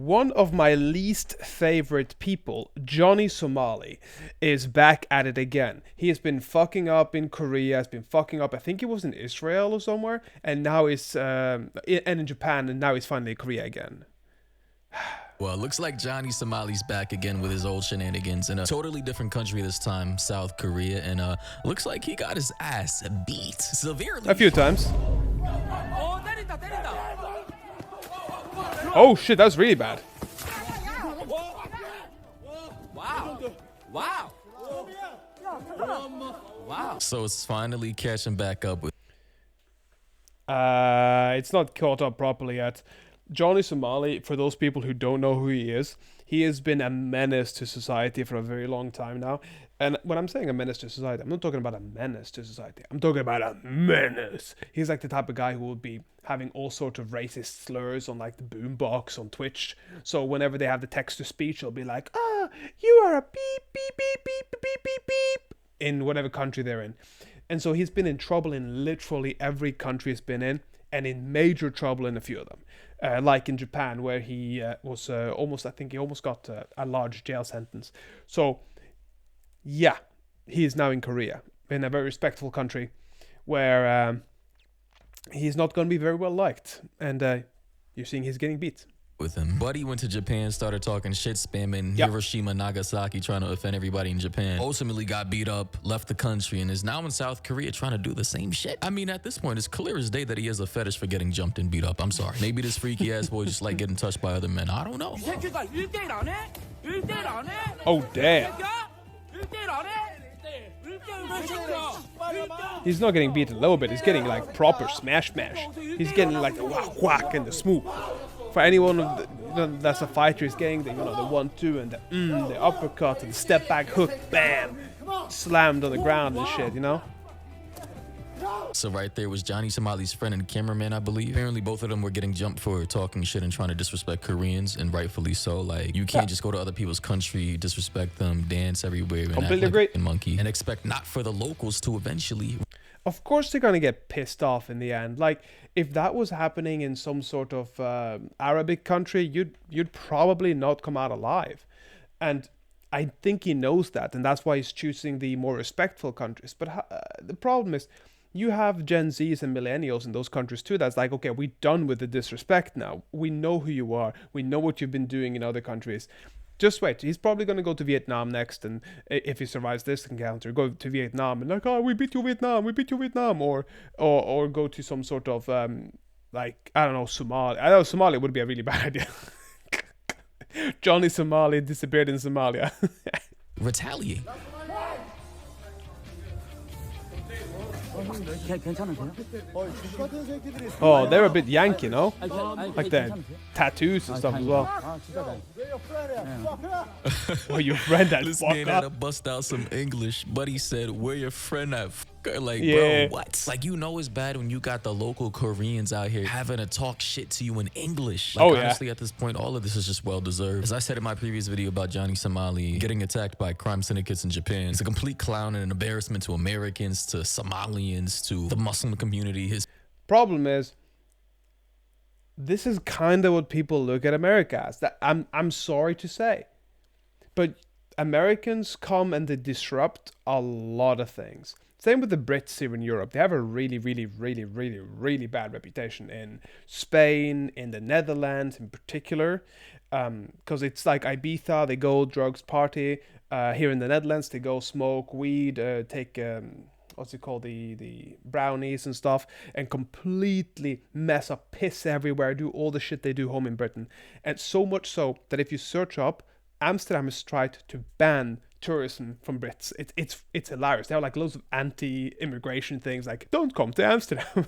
one of my least favorite people, Johnny Somali, is back at it again. He has been fucking up in Korea, has been fucking up, I think it was in Israel or somewhere, and now he's, and in Japan, and now he's finally in Korea again. Well, it looks like Johnny Somali's back again with his old shenanigans in a totally different country this time, South Korea, and looks like he got his ass beat severely. A few times. Oh shit, that was really bad. Wow. So it's finally catching back up with. It's not caught up properly yet. Johnny Somali, for those people who don't know who he has been a menace to society for a very long time now. And when I'm saying a menace to society, I'm not talking about a menace to society. I'm talking about a menace. He's like the type of guy who would be having all sorts of racist slurs on like the boombox on Twitch. So whenever they have the text-to-speech, he'll be like, you are a beep, beep, beep, beep, beep, beep, beep, in whatever country they're in. And so he's been in trouble in literally every country he's been in, and in major trouble in a few of them. Like in Japan, where he was almost got a large jail sentence. So, yeah, he is now in Korea, in a very respectful country, where he's not going to be very well liked. And you're seeing he's getting beat. With him. Buddy went to Japan, started talking shit, spamming Hiroshima, Nagasaki, trying to offend everybody in Japan. Ultimately got beat up, left the country, and is now in South Korea trying to do the same shit. I mean, at this point, it's clear as day that he has a fetish for getting jumped and beat up. I'm sorry. Maybe this freaky ass boy just like getting touched by other men. I don't know. Oh, damn. He's not getting beat a little bit. He's getting like proper smash. He's getting like the whack and the smooth. For anyone that's a fighter, is getting the 1-2 and the uppercut and the step back hook, bam, slammed on the ground and shit, So right there was Johnny Somali's friend and cameraman, I believe. Apparently both of them were getting jumped for talking shit and trying to disrespect Koreans, and rightfully so. Like, you can't just go to other people's country, disrespect them, dance everywhere, and completely act like agree. a monkey, and expect not for the locals to eventually. Of course they're gonna get pissed off in the end. Like, if that was happening in some sort of Arabic country, you'd probably not come out alive. And I think he knows that, and that's why he's choosing the more respectful countries. But the problem is, you have Gen Zs and millennials in those countries too. That's like, okay, we're done with the disrespect now. We know who you are. We know what you've been doing in other countries. Just wait. He's probably going to go to Vietnam next, and if he survives this encounter, go to Vietnam and like, oh, we beat you Vietnam, or go to some sort of like, I don't know, Somali. I know Somalia would be a really bad idea. Johnny Somali disappeared in Somalia. Retaliate. Oh, they're a bit Yankee, no? Like the tattoos and stuff as well. Oh, your friend that This fuck man had to up. bust out some English, but he said, where your friend at? Like, Yeah. bro, what? Like, it's bad when you got the local Koreans out here having to talk shit to you in English. Like, Oh, yeah. honestly, at this point, all of this is just well-deserved. As I said in my previous video about Johnny Somali getting attacked by crime syndicates in Japan, it's a complete clown and an embarrassment to Americans, to Somalians, to the Muslim community. His Problem is, this is kind of what people look at America as. That I'm sorry to say, but Americans come and they disrupt a lot of things. Same with the Brits here in Europe. They have a really, really, really, really, really bad reputation in Spain, in the Netherlands in particular, because it's like Ibiza. They go drugs, party. Here in the Netherlands, they go smoke weed, take what's it called, the brownies and stuff, and completely mess up, piss everywhere, do all the shit they do home in Britain. And so much so that if you search up, Amsterdam has tried to ban tourism from Brits. It's hilarious. They have like loads of anti-immigration things, like don't come to Amsterdam.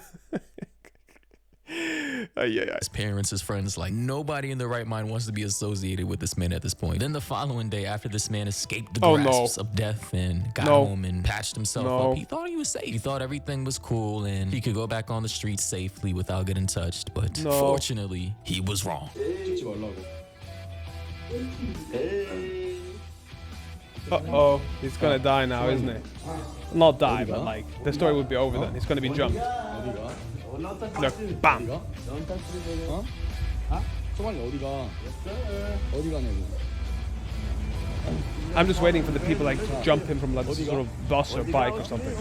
Yeah. His parents, his friends, like nobody in their right mind wants to be associated with this man at this point. Then the following day, after this man escaped the grasps of death and got home and patched himself up, he thought he was safe. He thought everything was cool and he could go back on the streets safely without getting touched. But fortunately, he was wrong. Uh-oh, he's gonna die now, isn't he? Not die, but like, the story would be over then. He's gonna be jumped. Look, bam! I'm just waiting for the people like to jump him from like some sort of bus or bike or something.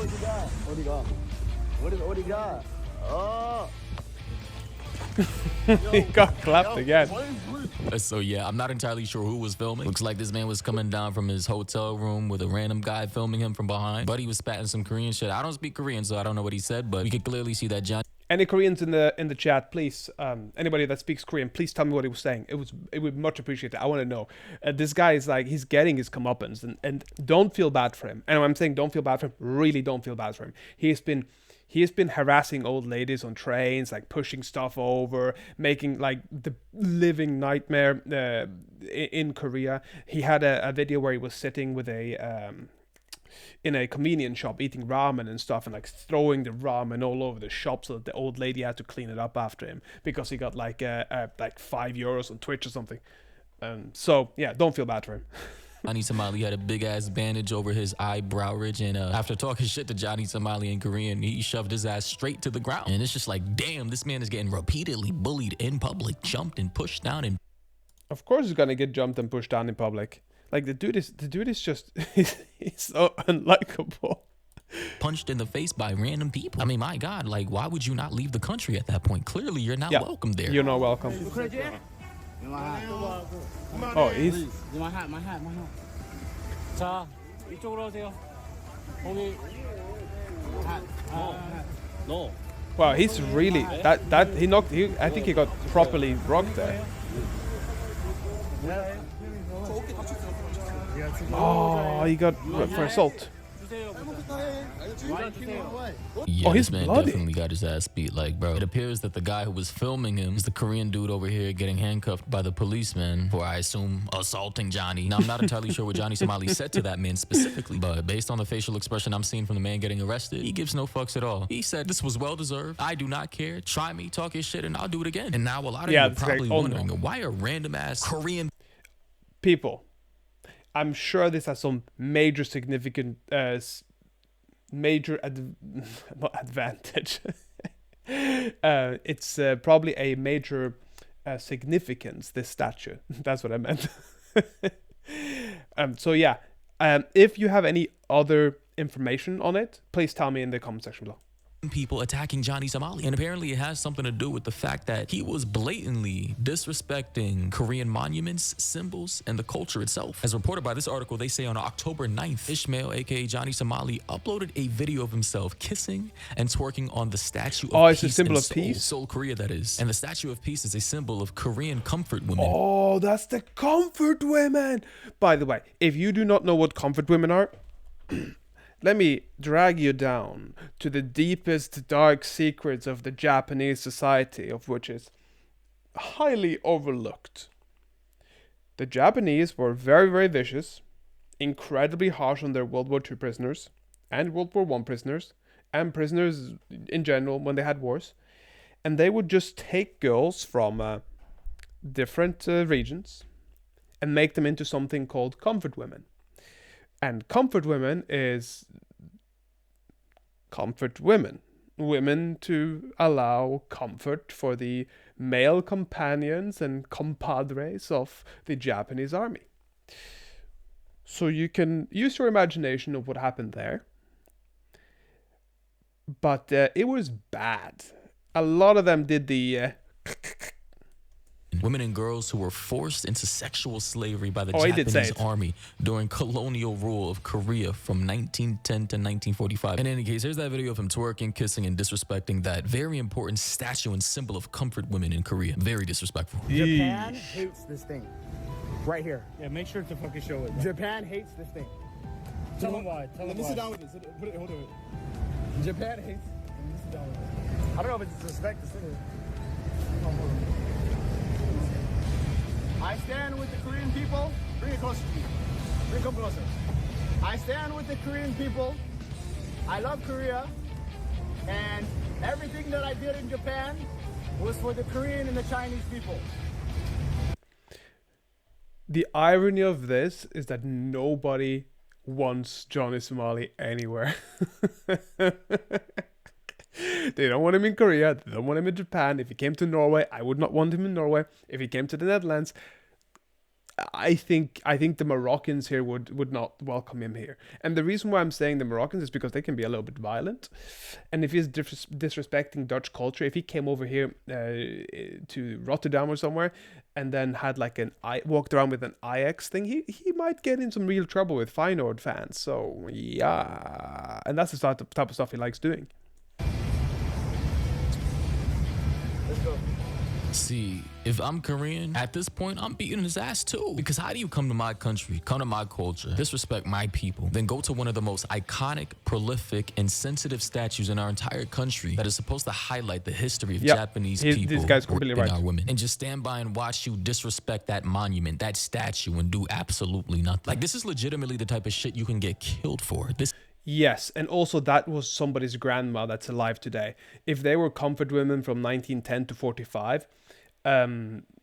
He got clapped again. So yeah, I'm not entirely sure who was filming. Looks like this man was coming down from his hotel room with a random guy filming him from behind. But he was spatting some Korean shit. I don't speak Korean, so I don't know what he said, but we could clearly see that Johnny. Any Koreans in the chat, please. Anybody that speaks Korean, please tell me what he was saying. It would much appreciate it. I want to know. This guy is like, he's getting his comeuppance, and don't feel bad for him. And when I'm saying don't feel bad for him, really don't feel bad for him. He has been harassing old ladies on trains, like pushing stuff over, making like the living nightmare in Korea. He had a video where he was sitting with in a convenience shop eating ramen and stuff, and like throwing the ramen all over the shop, so that the old lady had to clean it up after him because he got like €5 on Twitch or something. So yeah, don't feel bad for him. Johnny Somali had a big ass bandage over his eyebrow ridge, and after talking shit to Johnny Somali in Korean, he shoved his ass straight to the ground. And it's just like, damn, this man is getting repeatedly bullied in public, jumped and pushed down. And of course he's gonna get jumped and pushed down in public. Like the dude is just he's so unlikable. Punched in the face by random people. I mean, my God, like, why would you not leave the country at that point? Clearly, you're not welcome there. You're not welcome. Oh, he's. My hat. 자, 이쪽으로 오세요. 거기 hat. No. Wow, he's really that he knocked. I think he got properly rocked there. Oh, he got for assault. Yeah, he's this man bloody. definitely got his ass beat. Like, bro, it appears that the guy who was filming him is the Korean dude over here getting handcuffed by the policeman for, I assume, assaulting Johnny. Now, I'm not entirely sure what Johnny Somali said to that man specifically, but based on the facial expression I'm seeing from the man getting arrested, he gives no fucks at all. He said, this was well-deserved. I do not care. Try me, talk your shit, and I'll do it again. And now a lot of you are probably wondering, why are random-ass Korean people? I'm sure this has some major significant, not advantage. It's probably a major significance, this statue. That's what I meant. So yeah, if you have any other information on it, please tell me in the comment section below. People attacking Johnny Somali, and apparently it has something to do with the fact that he was blatantly disrespecting Korean monuments, symbols, and the culture itself. As reported by this article, they say on October 9th, Ishmael, aka Johnny Somali, uploaded a video of himself kissing and twerking on the statue of peace. It's a symbol of Seoul, peace? Seoul, Korea, that is. And the statue of peace is a symbol of Korean comfort women. Oh, that's the comfort women. By the way, if you do not know what comfort women are, let me drag you down to the deepest dark secrets of the Japanese society, of which is highly overlooked. The Japanese were very, very vicious, incredibly harsh on their World War II prisoners, and World War I prisoners, and prisoners in general when they had wars. And they would just take girls from different regions and make them into something called comfort women. And comfort women is comfort women. Women to allow comfort for the male companions and compadres of the Japanese army. So you can use your imagination of what happened there. But it was bad. A lot of them did the... Women and girls who were forced into sexual slavery by the Japanese army during colonial rule of Korea from 1910 to 1945. In any case, here's that video of him twerking, kissing, and disrespecting that very important statue and symbol of comfort women in Korea. Very disrespectful. Japan hates this thing. Right here. Yeah, make sure to fucking show it. Japan hates this thing. Tell them why. Let me sit down with this. Hold on. Japan hates. Let me sit down with this. I don't know if it's disrespect to sit here. I stand with the Korean people. Bring it closer to me. Come closer. I stand with the Korean people. I love Korea. And everything that I did in Japan was for the Korean and the Chinese people. The irony of this is that nobody wants Johnny Somali anywhere. They don't want him in Korea. They don't want him in Japan. If he came to Norway, I would not want him in Norway. If he came to the Netherlands, I think the Moroccans here would not welcome him here. And the reason why I'm saying the Moroccans is because they can be a little bit violent. And if he's disrespecting Dutch culture, if he came over here to Rotterdam or somewhere and then had like walked around with an Ajax thing, he might get in some real trouble with Feyenoord fans. So yeah, and that's the type of stuff he likes doing. Let's go. See, if I'm Korean, at this point, I'm beating his ass too. Because how do you come to my country, come to my culture, disrespect my people, then go to one of the most iconic, prolific, and sensitive statues in our entire country that is supposed to highlight the history of Japanese people, this guy's completely right. Our women, and just stand by and watch you disrespect that monument, that statue, and do absolutely nothing? Like, this is legitimately the type of shit you can get killed for. Yes, and also that was somebody's grandma that's alive today. If they were comfort women from 1910 to 45,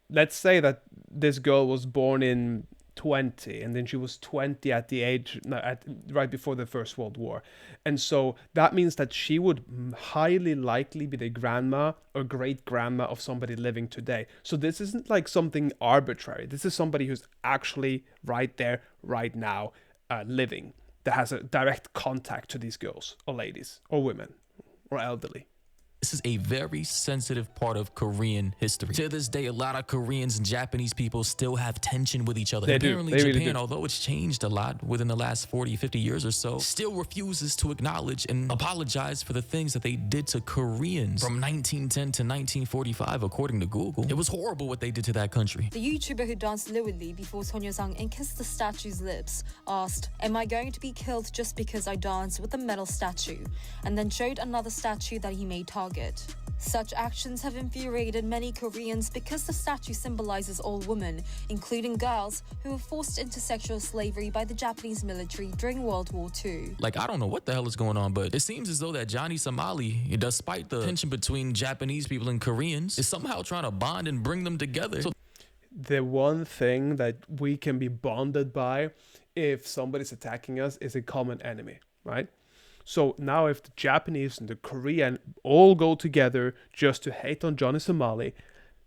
let's say that this girl was born in 20 and then she was 20 at the age right before the First World War, and so that means that she would highly likely be the grandma or great grandma of somebody living today. So this isn't like something arbitrary. This is somebody who's actually right there right now, living, that has a direct contact to these girls or ladies or women or elderly. This is a very sensitive part of Korean history. To this day, a lot of Koreans and Japanese people still have tension with each other. Apparently, Japan, really although it's changed a lot within the last 40, 50 years or so, still refuses to acknowledge and apologize for the things that they did to Koreans from 1910 to 1945, according to Google. It was horrible what they did to that country. The YouTuber who danced lewdly before Son Ye-sang and kissed the statue's lips asked, "Am I going to be killed just because I danced with a metal statue?" and then showed another statue that he made target. Such actions have infuriated many Koreans because the statue symbolizes all women, including girls, who were forced into sexual slavery by the Japanese military during World War II. Like, I don't know what the hell is going on, but it seems as though that Johnny Somali, despite the tension between Japanese people and Koreans, is somehow trying to bond and bring them together. The one thing that we can be bonded by if somebody's attacking us is a common enemy, right? So now if the Japanese and the Korean all go together just to hate on Johnny Somali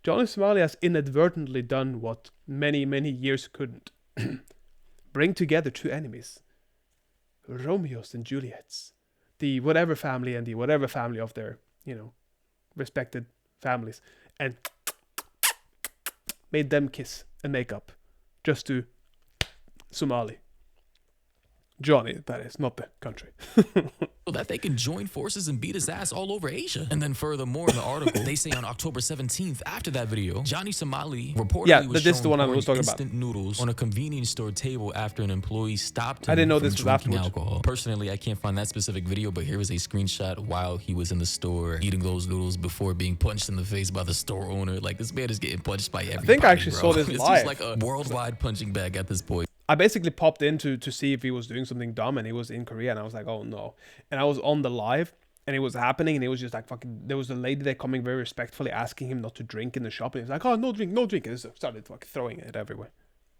has inadvertently done what many, many years couldn't. Bring together two enemies. Romeos and Juliets. The whatever family and the whatever family of their, respected families. And made them kiss and make up. Just to Somali. Johnny, that is, not the country. So that they can join forces and beat his ass all over Asia. And then furthermore in the article, they say on October 17th, after that video, Johnny Somali reportedly was this is the one I was talking instant noodles on a convenience store table after an employee stopped him I didn't know from this was drinking afterwards. alcohol. Personally, I can't find that specific video, but here is a screenshot while he was in the store eating those noodles before being punched in the face by the store owner. Like, this man is getting punched by everybody, I think I actually bro. saw this It's live. just like a worldwide punching bag at this point. I basically popped in to see if he was doing something dumb, and he was in Korea, and I was like, oh no. And I was on the live, and it was happening, and it was just like fucking, there was a lady there coming very respectfully asking him not to drink in the shop, and he was like, oh, no drink, no drink, and just started like throwing it everywhere.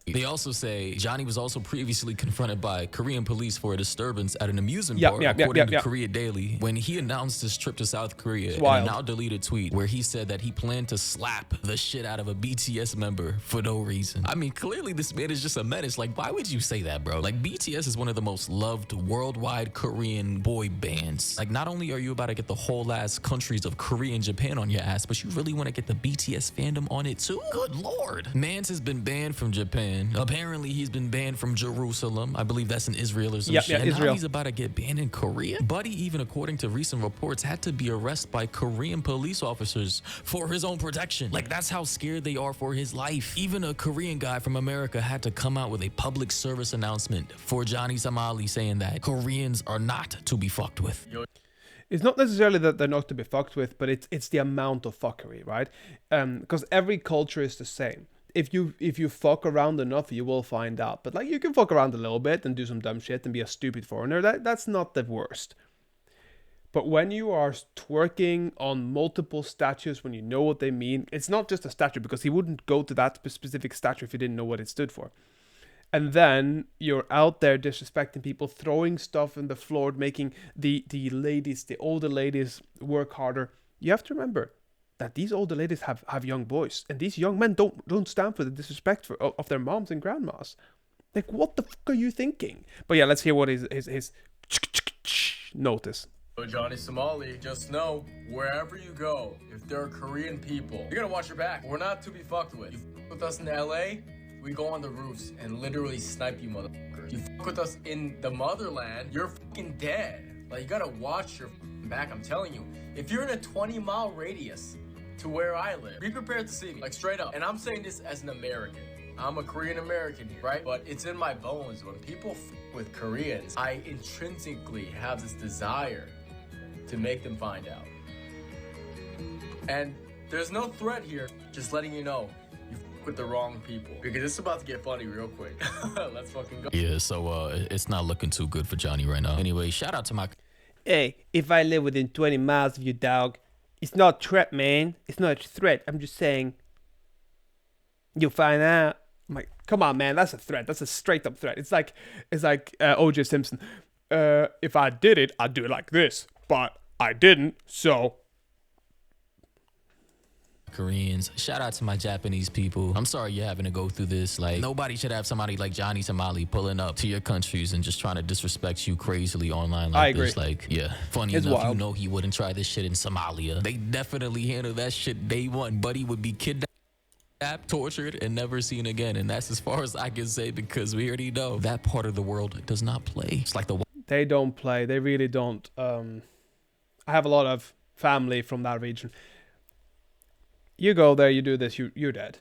They also say Johnny was also previously confronted by Korean police for a disturbance at an amusement park, according to Korea Daily, when he announced his trip to South Korea in a now-deleted tweet where he said that he planned to slap the shit out of a BTS member for no reason. I mean, clearly this man is just a menace. Like, why would you say that, bro? Like, BTS is one of the most loved worldwide Korean boy bands. Like, not only are you about to get the whole ass countries of Korea and Japan on your ass, but you really want to get the BTS fandom on it too? Good lord. Mans has been banned from Japan. Apparently, he's been banned from Jerusalem. I believe that's in Israel or some shit. And Israel. now he's about to get banned in Korea. Buddy, even according to recent reports, had to be arrested by Korean police officers for his own protection. Like, that's how scared they are for his life. Even a Korean guy from America had to come out with a public service announcement for Johnny Somali saying that Koreans are not to be fucked with. It's not necessarily that they're not to be fucked with, but it's the amount of fuckery, right? Because every culture is the same. If you fuck around enough, you will find out. But like, you can fuck around a little bit and do some dumb shit and be a stupid foreigner. That's not the worst. But when you are twerking on multiple statues, when you know what they mean, it's not just a statue, because he wouldn't go to that specific statue if he didn't know what it stood for. and then you're out there disrespecting people, throwing stuff on the floor, making the ladies, the older ladies, work harder. You have to remember that these older ladies have young boys, and these young men don't stand for the disrespect of their moms and grandmas. Like, what the fuck are you thinking? But yeah, let's hear what his notice. So Johnny Somali, just know, wherever you go, if there are Korean people, you're gonna watch your back. We're not to be fucked with. You fuck with us in LA, we go on the roofs and literally snipe you motherfuckers. You fuck with us in the motherland, you're fucking dead. Like, you gotta watch your back, I'm telling you. If you're in a 20-mile radius to where I live, be prepared to see me, like straight up. And I'm saying this as an American. I'm a Korean American, right? But it's in my bones. When people with Koreans, I intrinsically have this desire to make them find out. And there's no threat here, just letting you know you with the wrong people. Because it's about to get funny real quick. Let's fucking go. Yeah, so it's not looking too good for Johnny right now. Anyway, shout out to my... Hey, if I live within 20 miles of you, dog, it's not a threat, man. It's not a threat. I'm just saying, you'll find out. I'm like, come on, man, that's a threat. That's a straight up threat. It's like O.J. Simpson. If I did it, I'd do it like this. But I didn't, so... Koreans. Shout out to my Japanese people. I'm sorry you're having to go through this. Like, nobody should have somebody like Johnny Somali pulling up to your countries and just trying to disrespect you crazily online like this. Like, yeah. Funny it's enough, wild. You know he wouldn't try this shit in Somalia. They definitely handle that shit day one. Buddy would be kidnapped, tortured, and never seen again. And that's as far as I can say, because we already know that part of the world does not play. It's like the... They don't play. They really don't. I have a lot of family from that region. You go there, you do this, you're dead.